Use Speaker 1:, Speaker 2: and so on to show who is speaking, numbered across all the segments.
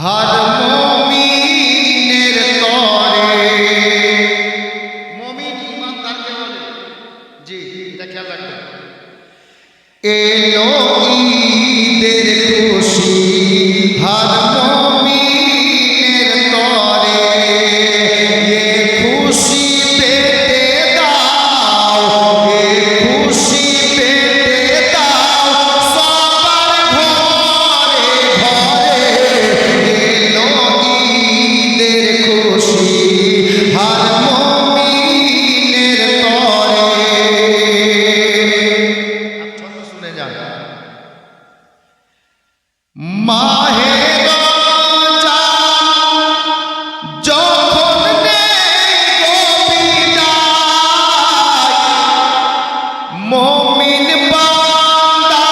Speaker 1: हर मोमिनेर तोरे मोमिन ईमानदार के बोले जी এটা খেয়াল রাখবেন এলো ঈদের খুশি हर मोमिनेर तोरे ये खुशी पेटे दाओ ये खुशी पेटे दाओ सबर घरे घरे एलो ঈদের খুশি हर मोमिनेर तोरे आप छंद सुने जान माहे मोमिन बांदा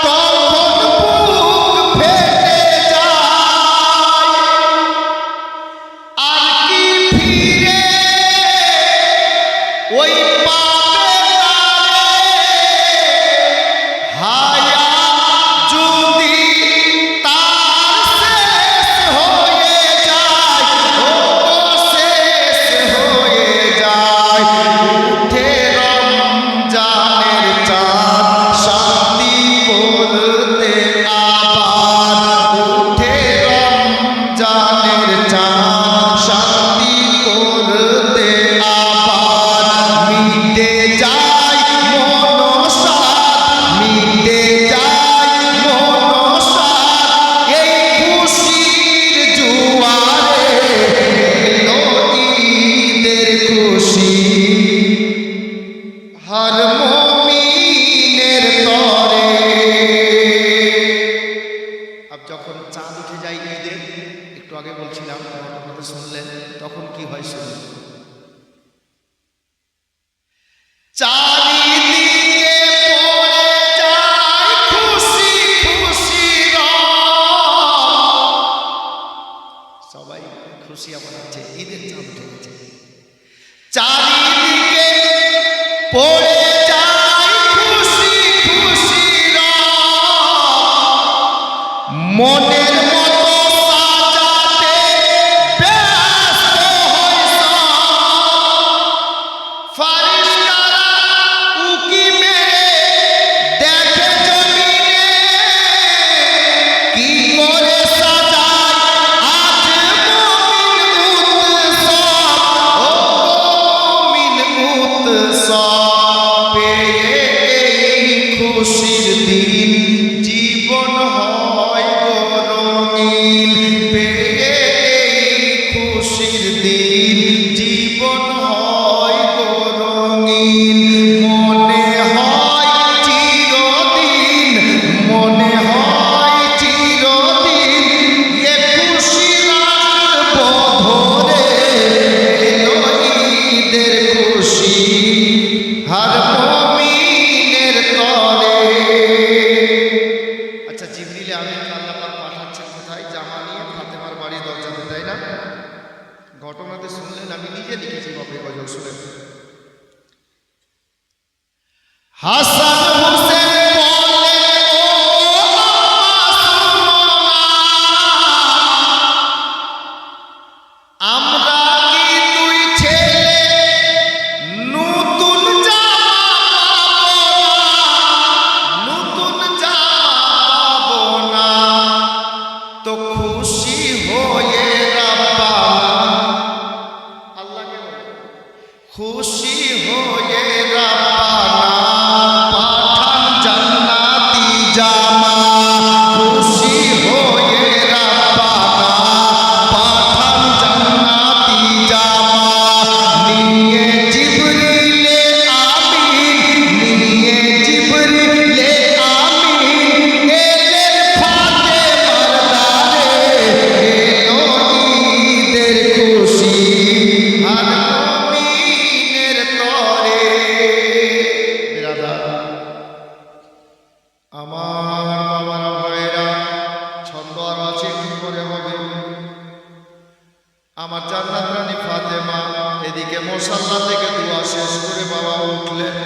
Speaker 1: तखन बुक फेटे যায় আর কি ফিরে ওই পাবে তারে হায়া যদি তার শেষ হয়ে যায় ও শেষ হয়ে যায় উঠে রমজানের চাঁদ শান্তি করতে আবার উঠে রমজানের চাঁদ শান্তি করতে আবার মিটে যায় মনসাদ মিটে যায় মনসাদ এই খুশির জোয়ারে এলো ঈদের খুশি हर मोमिनेर तोरे अब যখন চাঁদ উঠে যায় ঈদের একটু আগে বলছিলাম আপনারা শুনলেন তখন কি হয় শুনুন চারিদিকে পড়ে যায় খুশি খুশি রব সবাই খুশি মনাচ্ছে ঈদের চাঁদ উঠে গেছে চারিদিকে পড়ে যায় খুশি খুশি রব মনের মতো সাজাতে ব্যস্ত হয় সব ফারিস্তারা উকি মেরে দেখে জমিনে কি করে সাজায় আজ মুমিন উৎসব ও মুমিন উৎসব পেয়ে এই খুশির দিন জীবন হয় গো রঙিন পেয়ে এই খুশির দিন জীবন হয় গো রঙিন মনে হয় চিরদিন মনে হয় চিরদিন এ খুশি রাখবো ধরে এলো ঈদের খুশি हर मोमिनेर तोरे अच्छा जिब्रील आमीन আল্লাহ পাক পাঠাচ্ছেন কোথায় জামা নিয়ে ফাতেমার বাড়ির দরজাতে তাই না ঘটনাতে শুনলেন আমি নিজে লিখেছি বাপে গজল শুনে হাসান হোসেন বলে ও আমরা কি দুই ছেলে নতুন পাবো না তো খুশি হয়ে রাব্বানা আল্লাহকে বলে খুশি হয়ে রাব্বানা পাঠান জান্নাতি জামা খুশি হয়ে রাব্বানা পাঠান জান্নাতি জামা নিয়ে জিবরিলে আমিন নিয়ে জিবরিলে আমিন এলেন ফাতেমার দ্বারে এলো ঈদের খুশি हर मोमिनेर तोरे बिरादार আমার বাবারা ভাইরা ছন্দ আর আছে কি করে হবে আমার জান্নাত রানী ফাতেমা এদিকে মুসাল্লা থেকে দোয়া শেষ করে বাবা উঠলেন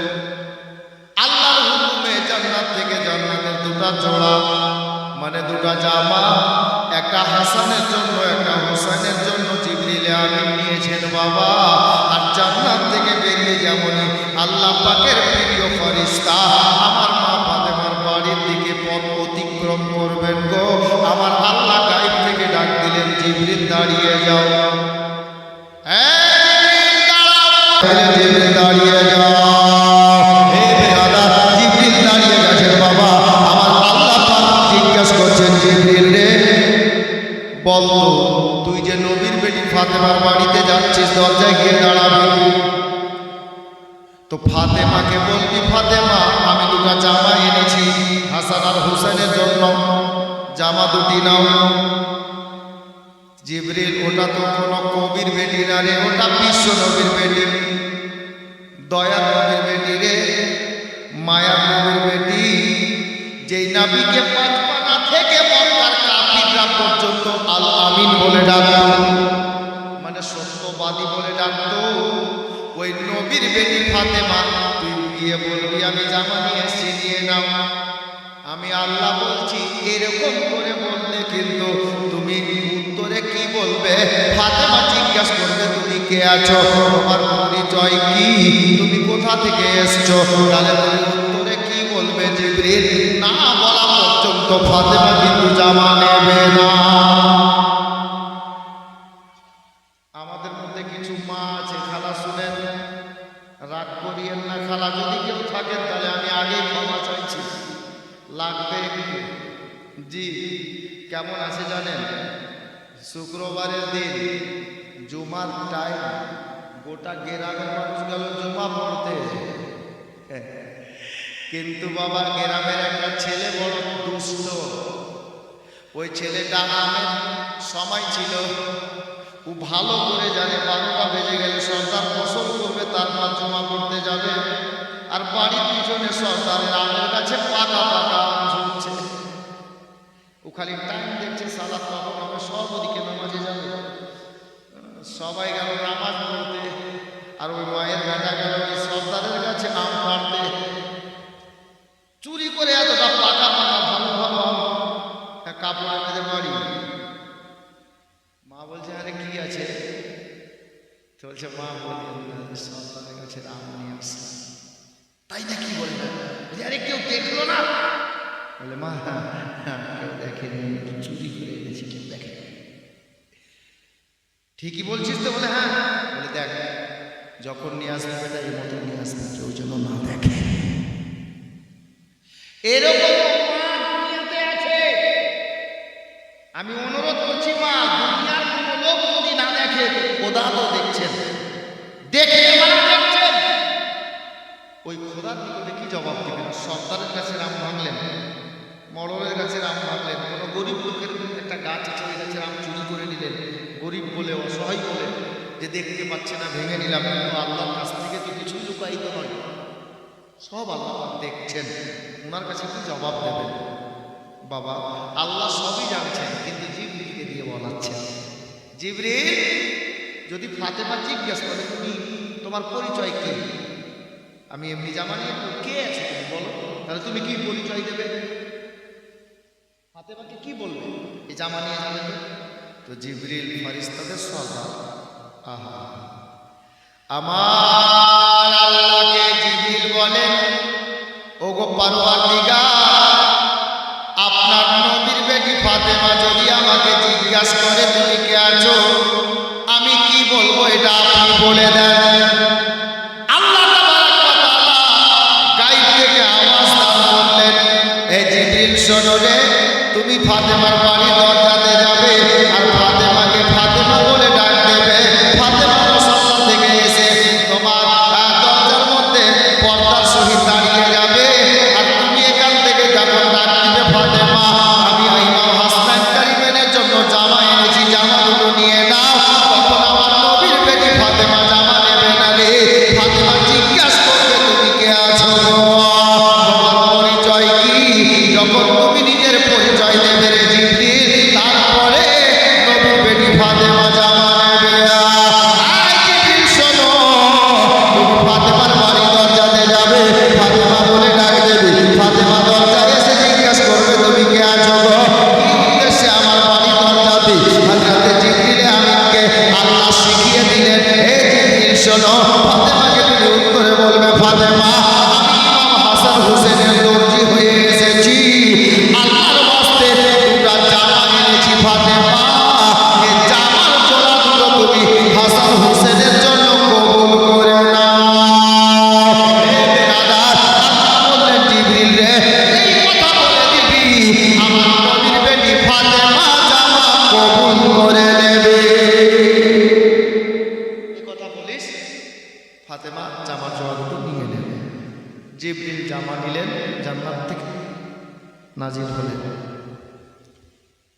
Speaker 1: আল্লাহর হুকুমে জান্নাত থেকে জান্নাতের দুটা জোড়া মানে দুটো জামা, একটা হাসানের জন্য একটা হোসেনের জন্য জিবরিল আমিন নিয়েছেন বাবা। আর জান্নাত থেকে বেরিয়ে যেমনই আল্লাহ পাকের প্রিয় ফেরেশতা আমার মা ফাতেমার বাড়ির দিকে পথ অতিক্রম করবেন গো, আমার আল্লাহ গায়েব থেকে ডাক দিলেন, জিবরিল দাঁড়িয়ে যাও, জিবরিল দাঁড়িয়ে যাও। হে বেয়াদা, জিবরিল দাঁড়িয়ে গেছেন বাবা। আমার আল্লাহ পাক জিজ্ঞাসা করছেন, জিবরিল রে বল তো, তুই যে নবীর বেটি ফাতেমার বাড়িতে যাচ্ছিস, দরজায় গিয়ে দাঁড়াবি তো ফাতেমাকে বলবি, ফাতেমা আমি দুটো জামা এনেছি হাসান আর হোসেনের জন্য, জামা দুটি নাও। জিবরিল ওটা তো কোনো কবির বেটি না রে, ওটা বিশ্ব নবীর বেটি, দয়ার নবীর বেটি রে, মায়ার নবীর বেটি, যেই নবীকে পাঁচপানা থেকে মক্কার কাফিররা পর্যন্ত আল আমিন বলে ডাকতো, মানে সত্যবাদী বলে ডাকতো। ওই নবীর বেটি ফাতেমা তুই গিয়ে বলবি আমি জামা নিয়ে এসেছি, নিয়ে নাও। আমি আল্লাহ বলছি এরকম করে বললে কিন্তু তুমি উত্তরে কি বলবে? ফাতেমা জিজ্ঞাসা করবে তুমি কে আছো, তোমার পরিচয় কি, তুমি কোথা থেকে এসছো, তাহলে তুমি উত্তরে কি বলবে? জিবরিল না বলা পর্যন্ত ফাতেমা কিন্তু জামা নেবে না। আমাদের মধ্যে কিছু মা আছে, খালা শুনেন, রাগ করিয়েন না খালা, যদি কেউ থাকেন তাহলে আমি আগেই ক্ষমা চাইছি, লাগবে একটু। জি কেমন আছে জানেন, শুক্রবারের দিন জুমার টাইম, গোটা গ্রামের মানুষ গেল জুমা পড়তে, কিন্তু বাবা গ্রামের একটা ছেলে বড় দুষ্ট, ওই ছেলেটা আমের সময় ছিল, ও ভালো করে জানে 12টা বেজে গেলে সর্দার ফসল করবে, তারপর জমা করতে যাবে, আর বাড়ির পিছনে সর্দারের আমের কাছে পাকা পাকা আম ঝুলছে, ও খালি টাইম দেখছে সালাত কখন হবে, সব ওদিকে নামাজে যাবে, সবাই গেল নামাজ পড়তে, আর ওই মায়ের বেটা গেল ওই সর্দারের কাছে আম পাড়তে, চুরি করে এতটা পাকা পাকা ভালো ভালো আম কাপড়ে বেঁধে বাড়ি। মা বলছে আরে কি আছে, বলছে মা বলি সর্দারের কাছে আম নিয়ে আসছে। তাই না, কি বলবে? আরে কেউ দেখলো না? বলে মা কেউ দেখেনি, চুরি করে এনেছি, কেউ দেখেনি। ঠিকই বলছিস তো? বলে হ্যাঁ। বলে দেখ যখন নিয়ে আসবে বেটা এই মতো নিয়ে আসবে, কেউ যেন না দেখে। এরকম মা দুনিয়াতে আছে। আমি অনুরোধ করছি মা, দুনিয়ার কোনো লোক যদি না দেখে, খোদা তো দেখছেন, দেখে মানে দেখছেন। ওই খোদার নিকটে কি জবাব দিবেন? সর্দারের কাছে রাম ভাঙলেন, মরলের কাছে রাম ভাঙলেন, কোনো গরিব লোকের একটা গাছ আছে ওই গাছের আম চুরি করে নিলেন, গরিব বলে অসহায় বলে যে দেখতে পাচ্ছে না ভেঙে নিলাম, কিন্তু আল্লাহর কাছ থেকে তো কিছু লুকায়িত নয়, সব আল্লাহ দেখছেন, ওনার কাছে কি জবাব দেবেন? বাবা আল্লাহ সবই জানছেন, কিন্তু জিবরিলকে দিয়ে বলাচ্ছেন। জিবরিল যদি ফাতেমা জিজ্ঞেস করে তুমি তোমার পরিচয় কি, আমি এমনি জামা নিয়ে, কে আছো তুমি বলো, তাহলে তুমি কি পরিচয় দেবে? ফাতেমাকে কি বলবে এই জামা নিয়ে যাবে? তো জিবরিল ফেরেশতাদের সর্দার, আহা আমার আল্লাহকে জিবরিল বলেন, ওগো পরওয়ারদিগার, আপনার নবীর বেটি ফাতেমা যদি আমাকে জিজ্ঞাসা করে তুমি কে আছো, আমি কি বলবো এটা আপনি বলে দেন। আল্লাহ তাবারক ওয়া তাআলা গায়ব থেকে আওয়াজ দান করলেন, হে জিবরিল শোনো রে, তুমি ফাতেমার বাড়ি দরজাতে যাবে, আর ফাতেমাকে ফাতেমা বলে ডাক দেবে। ফাতেমা মুসল্লা থেকে এসে তোমার দরজার মধ্যে পর্দার সহিত দাঁড়িয়ে যাবে, আর তুমি এখান থেকে যখন ডাক দিবে ফাতেমা, আমি ইমাম হাসান কারিমের জন্য জামা এনেছি, জামা দুটো নিয়ে নাও, তখন আমার নবীর বেটি ফাতেমা জামা নেবে না, জিবরিল জামা নিলেন, জান্নাত থেকে নাজিল হলেন।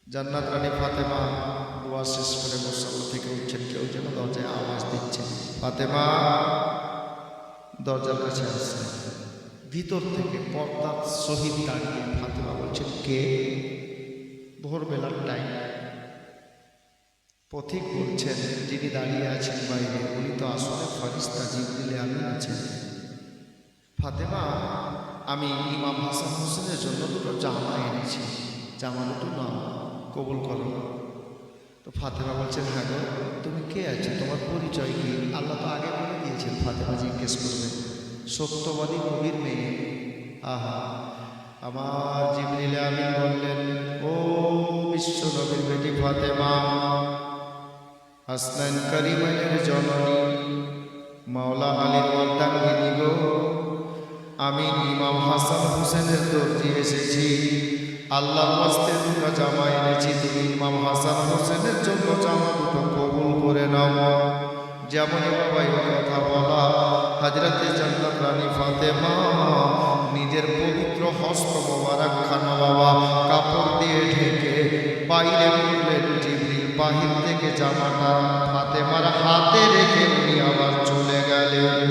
Speaker 1: জান্নাত রানী ফাতেমা দোয়া শেষ করে মুসল্লা থেকে উঠছেন, কেউ যেন দরজায় আওয়াজ দিচ্ছে, ফাতেমা দরজার কাছে আসছে। ভিতর থেকে পর্দার সহিত দাঁড়িয়ে ফাতেমা বলছেন, কে? ভোরবেলার টাইম। পথিক বলছেন, যিনি দাঁড়িয়ে আছেন বাইরে উনি তো আসলে ফেরেশতা জিবরিল আমিন আছেন। ফাতেমা, আমি ইমাম হাসান হোসেনের জন্য দুটো জামা এনেছি, জামা দুটো নাও, কবুল করো। তো ফাতেমা বলছেন, হ্যাঁ গো, তুমি কে আছো, তোমার পরিচয় কি? আল্লাহ তো আগে বলে দিয়েছেন ফাতেমা জিজ্ঞেস করবে, সত্যবাদী নবীর মেয়ে। আহা, আমার জিবরিল আমিন বললেন, ও বিশ্ব নবীর বেটি ফাতেমা, হাসনাইন কারিমাইনের জননী, মাওলা আলীর অর্ধাঙ্গিনী গো, আমি ইমাম হাসান হোসেনের দর্জি এসেছি, আল্লাহর ওয়াস্তে দুটো জামা এনেছি, তুমি ইমাম হাসান হোসেনের জন্য জামা দুটো কবুল করে নাও। যেমনই বাবা এই কথা বলা, হযরতে জান্নাত রানী ফাতেমা নিজের পবিত্র হস্ত মোবারকখানা বাবা কাপড় দিয়ে ঢেকে বাইরে খুললেন। জিবরিল বাহির থেকে জামাটা ফাতেমার হাতে রেখে উনি আবার চলে গেলেন।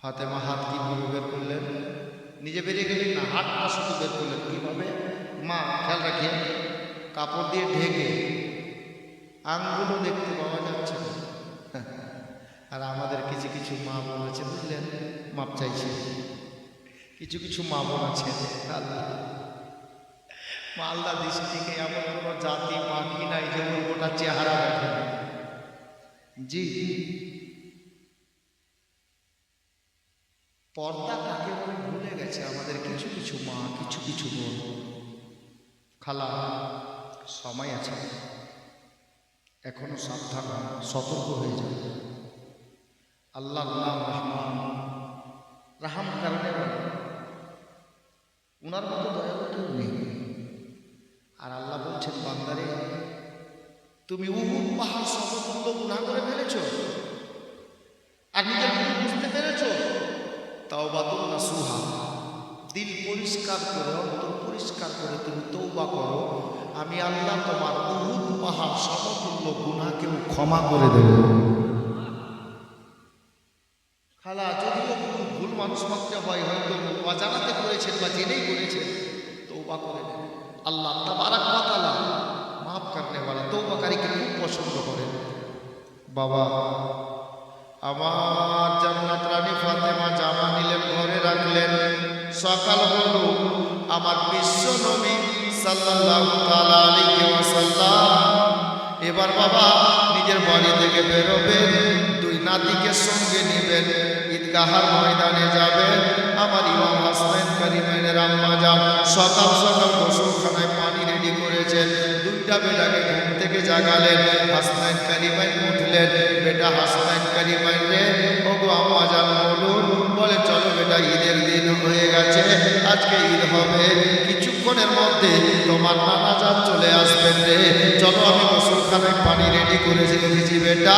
Speaker 1: ফাতেমা হাত কিভাবে বের করলেন? নিজে বেরিয়ে গেলেন না, হাতটা শুধু বের করলেন। কিভাবে? মা খেয়াল রাখিয়ে, কাপড় দিয়ে ঢেকে, আঙ্গুলও দেখতে পাওয়া যাচ্ছে না। আর আমাদের কিছু কিছু মা বোন আছে, বুঝলেন, মাপ চাইছে। কিছু কিছু মা বোন আছে, আল্লাহ মালদা ডিস্ট্রিক্টে এমন কোনো জাতি বাকি নাই যে ওর গোটা চেহারা দেখে। জি, পর্দা কাকে বলে ভুলে গেছে আমাদের কিছু কিছু মা, কিছু কিছু বোন। খালা, সময় আছে, এখনো সাবধান, সতর্ক হয়ে যায়। আল্লাহর নাম রহমান, রাহাম কারণে উনার মতো দয়ালু কেউ নেই। আর আল্লাহ বলছেন, বান্দারে তুমি উহুদ পাহাড় সমতুল্য গুনাহ করে ফেলেছো, আর নিজের ভুল বুঝতে পেরেছো, তাওবাতুন নাসুহা, দিল পরিষ্কার করে, অন্তর পরিষ্কার করে তুমি তওবা করো, আমি আল্লাহ তোমার উহুদ পাহাড় সমতুল্য গুনাহকেও ক্ষমা করে দেব। খালা, যদিও ভুল মানুষ মাত্র হয়, হয়তো অজানাতে করেছেন বা জেনেই করেছেন, তওবা করে দেন। আল্লাহ তাবারাক ওয়া তাআলা মাফ করনে वाला তওবাকারীকে খুব পছন্দ করেন। বাবা, আমার জান্নাত রানী ফাতেমা জামা নিলেন, ঘরে রাখলেন। সকাল হলো, আমার বিশ্ব নবী সাল্লাল্লাহু তাআলা আলাইহি ওয়াসাল্লাম এবার বাবা নিজের বাড়ি থেকে বেরোবেন, দুই নাতিকে সঙ্গে নেবেন, ঈদগাহার ময়দানে যাবেন। আমার ইমাম হাসনাইন কারিমাইনের আম্মা যান সকাল সকাল গোসলখানায় পানি রেডি করেছেন, দুইটা বেটাকে ঘুম থেকে জাগালেন। হাসনাইন কারিমাইন উঠলেন, বেটা হাসনাইন কারিমাইন রে, ওগো আম্মা যান বলুন। বলে, চলো বেটা, ঈদের দিন হয়ে গেছে, আজকে ঈদ হবে, কিছুক্ষণের মধ্যে তোমার নানা যান চলে আসবেন রে, চলো আমি গোসলখানায় পানি রেডি করে রেখেছি বেটা,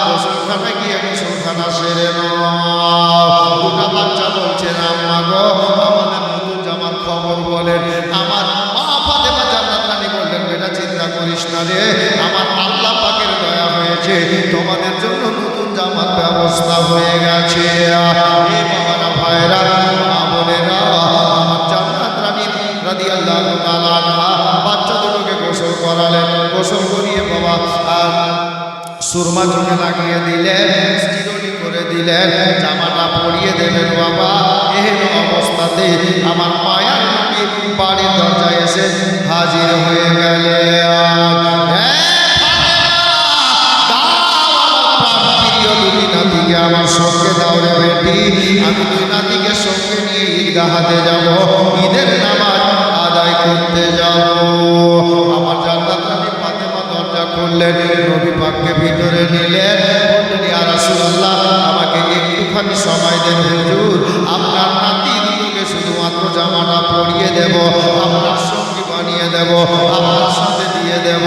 Speaker 1: গোসলখানায় গিয়ে গোসলখানা সেরে নাও। দুটা বাচ্চা বলছে, আম্মা গো, আমাদের নতুন জামার খবর বলেন। আমার মা ফাতেমা জান্নাত রানী বললেন, বেটা চিন্তা করিস না রে, আমার আল্লাহ পাকের দয়া হয়েছে, তোমাদের জন্য নতুন জামার ব্যবস্থা হয়ে গেছে। এই বাবারা, ভাইরা, মা বোনেরা, আমার জান্নাত রানী রাদিয়াল্লাহু তাআলা আনহা বাচ্চা দুটোকে গোসল করালেন। গোসল করিয়ে বাবা আর সুরমা চোখে লাগিয়ে দিলেন, চিরুনি করে দিলেন, জামাটা পরিয়ে দেবেন। বাবা, এহেন অবস্থাতে আমার মায়ার নবী বাড়ির দরজায় এসে হাজির হয়ে গেলেন। নাতিকে আমার সঙ্গে দাও রে বেটি, আমি দুই নাতিকে সঙ্গে নিয়ে ঈদগাহাতে যাব, ঈদের নামাজ আদায় করতে যাব। আমার জান্নাত রানী ফাতেমা দরজা খুললেন, নবী পাককে ভিতরে নিলেন, বললেন, ইয়া রাসূলুল্লাহ, আমাকে একটুখানি সময় দেন হুজুর, আপনার নাতি দুটোকে শুধুমাত্র জামাটা পরিয়ে দেব, আপনার সঙ্গী বানিয়ে দেব, আপনার সাথে দিয়ে দেব।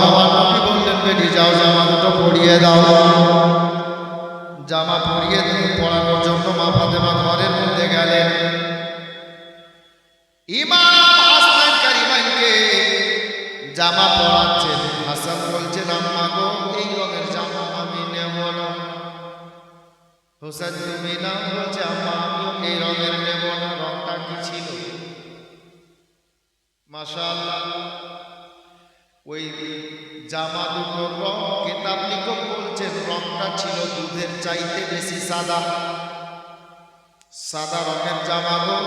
Speaker 1: আমার নবী বললেন, বেটি যাও, জামা দুটো পরিয়ে দাও। জামা পরিয়ে পরানোর জন্য মা ফাতেমা ঘরের মধ্যে গেলেন। ইমাম হাসান কারিমাইনকে জামা পরাচ্ছেন। হাসান বলছেন, আম্মা গো, এই রঙের জামা আমি নেব না। হোসেন তুমি না? বলছে, আম্মা আমিও এই রঙের নেব না। রংটা কি ছিল? মাশাআল্লাহ, ওই জামা দুটোর রং কিতাব লিখক বলছেন রংটা ছিল দুধের চাইতে বেশি সাদা। সাদা রঙের জামা গো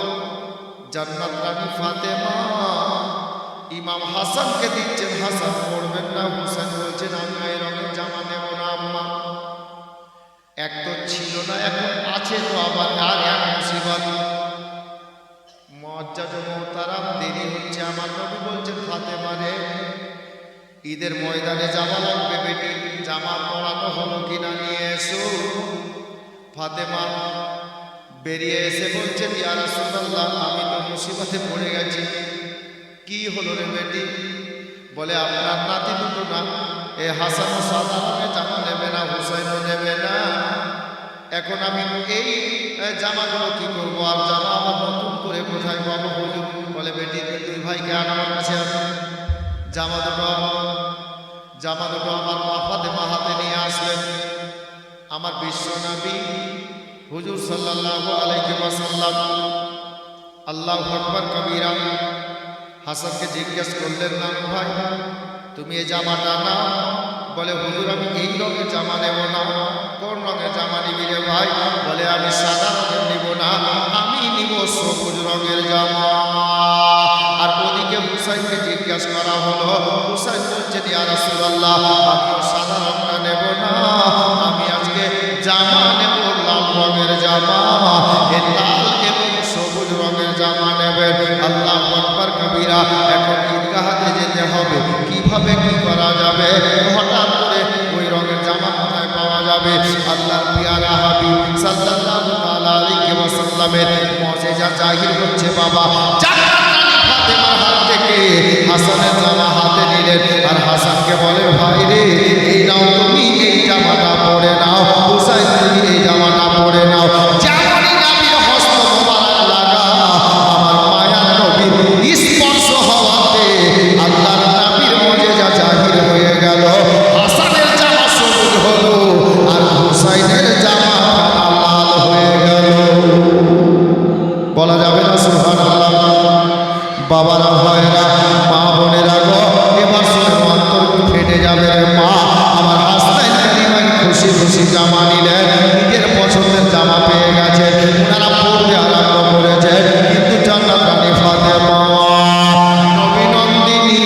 Speaker 1: জান্নাত রানী ফাতেমা ইমাম হাসানকে দিচ্ছেন। হাসান পড়বেন না। হোসেন বলছেন, আমি এই রঙের জামা নেব না আম্মা। এক তো ছিল না, এখন আছে তো আবার আর এক মুসিবত। মুআজ্জাজ ও মুহতারাম, দেরি হচ্ছে। আমার নবী বলছেন, ফাতেমা রে, ঈদের ময়দানে জামা লাগবে বেটি, জামা পরানো হলো কিনা নিয়ে এসো। ফাতেমা বেরিয়ে এসে বলছেন, ইয়া রাসূলুল্লাহ, আমি তো মুসিবতে পড়ে গেছি। কি হলো রে বেটি? বলে, আপনার নাতি দুটো না, এ হাসান সাদা রঙের জামা নেবে না, হুসাইনও নেবে না। এখন আমি এই জামাগুলো কি করবো? আর জামা আমার নতুন করে কোথায় পাবো হুজুর? বলে, বেটি দুই ভাইকে আমার কাছে জামা দুটো আমার মা ফাতেমা হাতে নিয়ে আসলেন। আমার বিশ্ব নবী হুজুর সাল্লাল্লাহু আলাইহি ওয়াসাল্লাম আল্লাহু আকবার কবীরা হাসানকে জিজ্ঞেস করলেন, না ভাই, তুমি এই জামাটা নাও। বলে, হুজুর আমি এই রঙের জামা নেব না। কোন রঙের জামা নিবি রে ভাই? বলে, আমি সাদা রঙের নিব না, আমি নিব সবুজ রঙের জামা। আর ওদিকে হুসাইনকে জিজ্ঞেস করা হলো। হুসাইন বলছেন, ইয়া রাসূলুল্লাহ, আমি সাদা রঙটা নেব না, আমি আজকে জামা নেব লাল রঙের জামা। এই লাল এবং সবুজ রঙের জামা নেবেন। আল্লাহু আকবার কবীরা। এখন ঈদগাহে যেতে হবে, কিভাবে কি করা যাবে? হঠাৎ করে ওই রঙের জামা কোথায় পাওয়া যাবে? আল্লাহর পিয়ারা হাবিব সাল্লাল্লাহু আলাইহি ওয়াসাল্লামের মুজিজা জাহির হচ্ছে। বাবা জান্নাত রানী ফাতেমার হাত থেকে হাসানের জামা হাতে নিলেন। আর হাসানকে বলে, ভাই রে, এই নাও, তুমি এই জামাটা পরে নাও। হুসাইন, তুমি এই জামাটা পরে নাও। যেমনই নবীর হস্ত মোবারক লাগা, আমার মায়ার নবীর স্পর্শ হওয়াতে আল্লাহর নবীর মুজিজা জাহির হয়ে গেল। হাসানের জামা সবুজ হলো, আর হুসাইনের জামা লাল হয়ে গেল। বলা যাবে না সুবহানাল্লাহ? বাবারা, ভাইরা, মা বোনেরা গো, এবার শুনে অন্তর ফেটে যাবে রে মা। আমার হাসান কারিমান খুশি খুশি জামা নিলেন, নিজের পছন্দের জামা পেয়ে গেছে, ওনারা পড়তে আরম্ভ করেছে। কিন্তু জান্নাত রানী ফাতেমা নবী নন্দিনী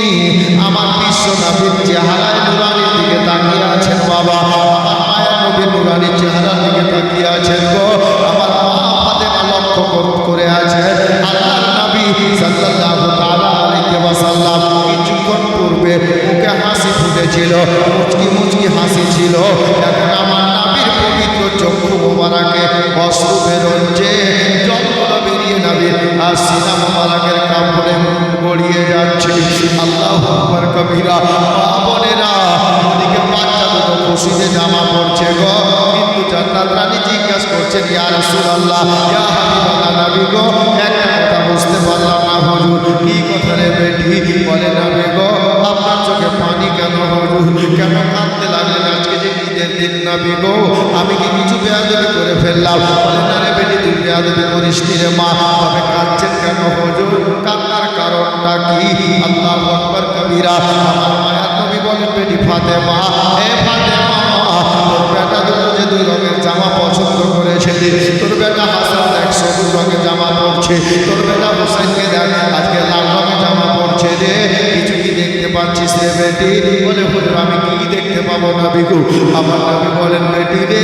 Speaker 1: আমার বিশ্ব নবীর চেহারায় নুরানির দিকে তাকিয়ে আছেন। বাবা, আমার মায়ের নবীর নুরানির চেহারার দিকে তাকিয়ে আছেন গো। আমার মা ফাতেমা লক্ষ্য করে আছেন আল্লাহর নবী সাল্লাল্লাহু তাআলা আলাইহি ওয়াসাল্লাম কিছুক্ষণ পূর্বে মুখে হাসি ফুটেছিল, মুচকি মুচকি হাসি ছিল। এখন আমার নবীর পবিত্র চক্ষু মোবারকে অশ্রু বেরোচ্ছে, জলগুলো বেরিয়ে নবীর আর সিনা মোবারকের কাপড়ে গড়িয়ে যাচ্ছে। আল্লাহু আকবার কবীরা। মা বোনেরা, ওদিকে বাচ্চা দুটো খুশিতে জামা পরছে গো। কিন্তু জান্নাত রানী জিজ্ঞাসা করছেন, ইয়া রাসূলুল্লাহ, ইয়া হাবিবাল্লাহ নবী গো, একটা কথা বুঝতে পারলাম না হুজুর। কি কথা রে বেটি? বলে, নবী গো, আপনার চোখে পানি কেন হুজুর? কেন কাঁদতে লাগলেন? আজকে যে ঈদের দিন নবী গো, আমি কি কিছু বেয়াদবি করে ফেললাম? বলে, না রে বেটি, তুই বেয়াদবি করিস নি রে মা। তবে কাঁদছেন কেন হুজুর? কান্নার কারণটা কি? আল্লাহু আকবার কবীরা। আমার মায়ের নবী বলেন, বেটি ফাতেমা, হে ফাতেমা, তোর বেটা দুটো যে দুই রঙের জামা পছন্দ করেছে, তোর বেটা হাসান দেখ সবুজ রঙের জামা পরছে, তোর বেটা হুসাইনকে দেখ আজকে লাল রঙের জামা পরছে রে। কিছু কি দেখতে পাচ্ছিস রে বেটি? বলে, হুজুর আমি কি দেখতে পাবো নবী গো? আমার নবী বলেন, বেটি রে,